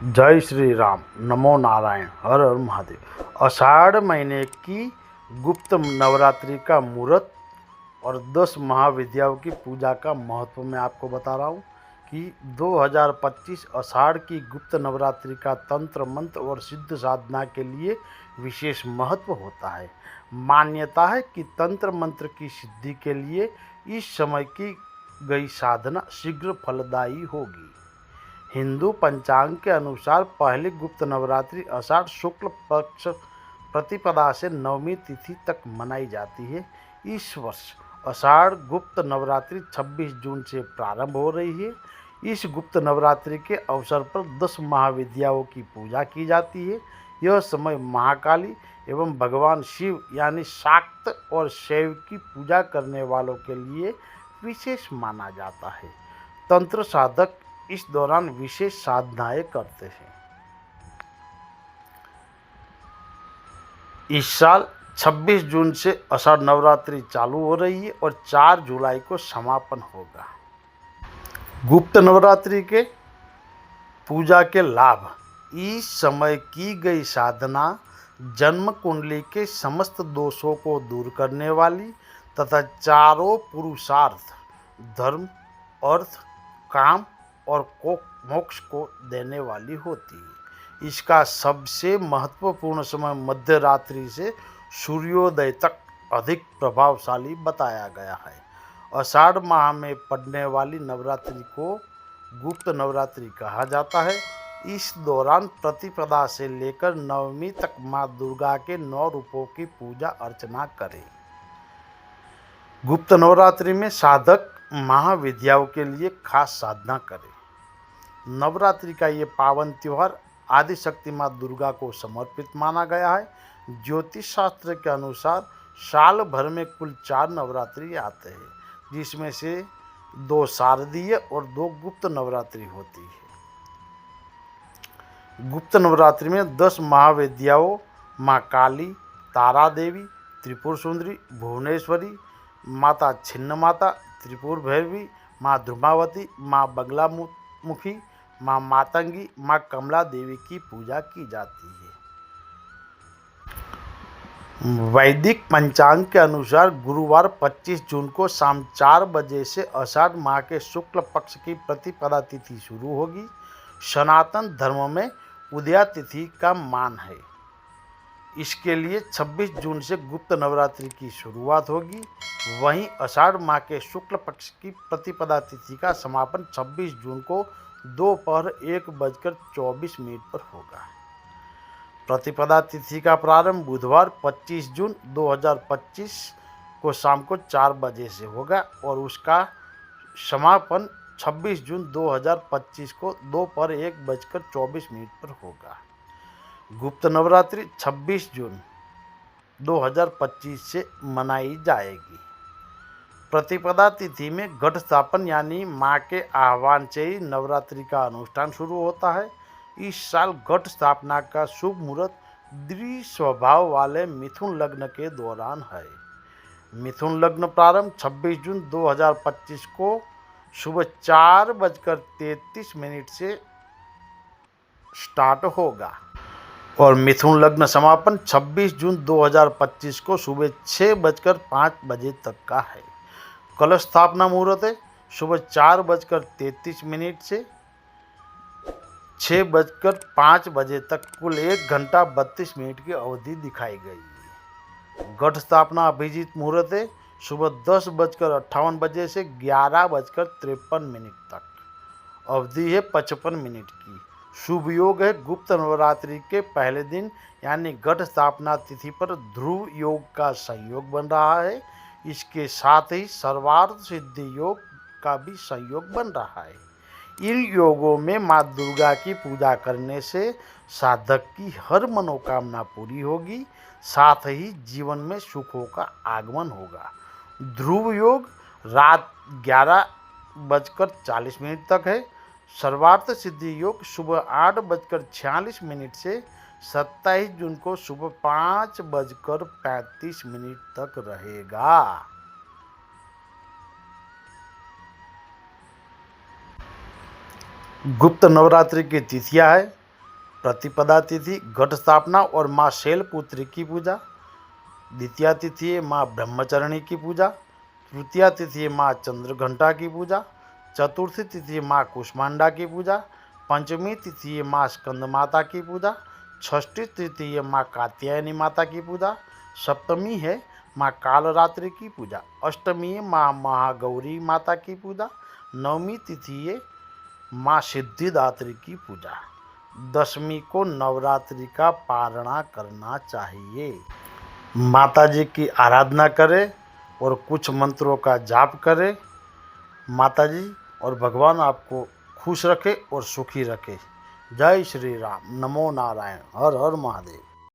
जय श्री राम। नमो नारायण। हर हर महादेव। आषाढ़ महीने की गुप्त नवरात्रि का मुहूर्त और 10 महाविद्याओं की पूजा का महत्व मैं आपको बता रहा हूँ कि 2025 आषाढ़ की गुप्त नवरात्रि का तंत्र मंत्र और सिद्ध साधना के लिए विशेष महत्व होता है। मान्यता है कि तंत्र मंत्र की सिद्धि के लिए इस समय की गई साधना शीघ्र फलदायी होगी। हिंदू पंचांग के अनुसार पहली गुप्त नवरात्रि आषाढ़ शुक्ल पक्ष प्रतिपदा से नवमी तिथि तक मनाई जाती है। इस वर्ष आषाढ़ गुप्त नवरात्रि 26 जून से प्रारंभ हो रही है। इस गुप्त नवरात्रि के अवसर पर 10 महाविद्याओं की पूजा की जाती है। यह समय महाकाली एवं भगवान शिव यानी शाक्त और शैव की पूजा करने वालों के लिए विशेष माना जाता है। तंत्र साधक इस दौरान विशेष साधनाएं करते हैं। इस साल 26 जून से आषाढ़ नवरात्रि चालू हो रही है और 4 जुलाई को समापन होगा। गुप्त नवरात्रि के पूजा के लाभ। इस समय की गई साधना जन्म कुंडली के समस्त दोषों को दूर करने वाली तथा चारों पुरुषार्थ धर्म, अर्थ, काम और मोक्ष को देने वाली होती है। इसका सबसे महत्वपूर्ण समय मध्य रात्रि से सूर्योदय तक अधिक प्रभावशाली बताया गया है। आषाढ़ माह में पड़ने वाली नवरात्रि को गुप्त नवरात्रि कहा जाता है। इस दौरान प्रतिपदा से लेकर नवमी तक माँ दुर्गा के 9 रूपों की पूजा अर्चना करें। गुप्त नवरात्रि में साधक महाविद्याओं के लिए खास साधना करें। नवरात्रि का ये पावन त्यौहार आदिशक्ति माँ दुर्गा को समर्पित माना गया है। ज्योतिष शास्त्र के अनुसार साल भर में कुल 4 नवरात्रि आते हैं, जिसमें से 2 शारदीय और 2 गुप्त नवरात्रि होती है। गुप्त नवरात्रि में 10 महाविद्याओं माँ काली, तारा देवी, त्रिपुर सुंदरी, भुवनेश्वरी, माता छिन्न माता, त्रिपुर भैरवी, माँ ध्रुमावती, माँ बगलामुखी, माँ मातंगी, माँ कमला देवी की पूजा की जाती है। वैदिक पंचांग के अनुसार गुरुवार 25 जून को शाम 4 बजे से आषाढ़ माह के शुक्ल पक्ष की प्रतिपदा तिथि शुरू होगी। सनातन धर्म में उदया तिथि का मान है। इसके लिए 26 जून से गुप्त नवरात्रि की शुरुआत होगी। वहीं आषाढ़ माह के शुक्ल पक्ष की प्रतिपदा तिथि का समापन 26 जून को दोपहर 1:24 पर होगा। प्रतिपदा तिथि का प्रारंभ बुधवार 25 जून 2025 को शाम को 4 बजे से होगा और उसका समापन 26 जून 2025 को दोपहर 1:24 पर होगा। गुप्त नवरात्रि 26 जून 2025 से मनाई जाएगी। प्रतिपदा तिथि में घट स्थापन यानी माँ के आह्वान से ही नवरात्रि का अनुष्ठान शुरू होता है। इस साल घट स्थापना का शुभ मुहूर्त द्वि स्वभाव वाले मिथुन लग्न के दौरान है। मिथुन लग्न प्रारंभ 26 जून 2025 को सुबह 4:33 से स्टार्ट होगा और मिथुन लग्न समापन 26 जून 2025 को सुबह 6:05 तक का है। कलश स्थापना मुहूर्त है सुबह 4:33 से 6:05 तक। कुल 1 घंटा 32 मिनट की अवधि दिखाई गई है। घट स्थापना अभिजीत मुहूर्त है सुबह 10:58 से 11:53 तक। अवधि है 55 मिनट की। शुभ योग है गुप्त नवरात्रि के पहले दिन यानी घट स्थापना तिथि पर ध्रुव योग का संयोग बन रहा है। इसके साथ ही सर्वार्थ सिद्धि योग का भी संयोग बन रहा है। इन योगों में माँ दुर्गा की पूजा करने से साधक की हर मनोकामना पूरी होगी, साथ ही जीवन में सुखों का आगमन होगा। ध्रुव योग रात 11:40 तक है। सर्वार्थ सिद्धि योग सुबह 8:46 से 27 जून को सुबह 5:35 तक रहेगा। गुप्त नवरात्रि की तिथियां है प्रतिपदा तिथि घट स्थापना और माँ शैलपुत्री की पूजा। द्वितीया तिथि है माँ ब्रह्मचरणी की पूजा। तृतीया तिथि है माँ चंद्रघंटा की पूजा। चतुर्थी तिथि है माँ कुष्मांडा की पूजा। पंचमी तिथि है माँ स्कंद माता की पूजा। षष्ठी तिथि है माँ कात्यायनी माता की पूजा। सप्तमी है माँ कालरात्रि की पूजा। अष्टमी है माँ महागौरी माता की पूजा। नवमी तिथि है माँ सिद्धिदात्री की पूजा। दशमी को नवरात्रि का पारणा करना चाहिए। माता जी की आराधना करें और कुछ मंत्रों का जाप करें। माता जी और भगवान आपको खुश रखे और सुखी रखे। जय श्री राम। नमो नारायण। हर हर महादेव।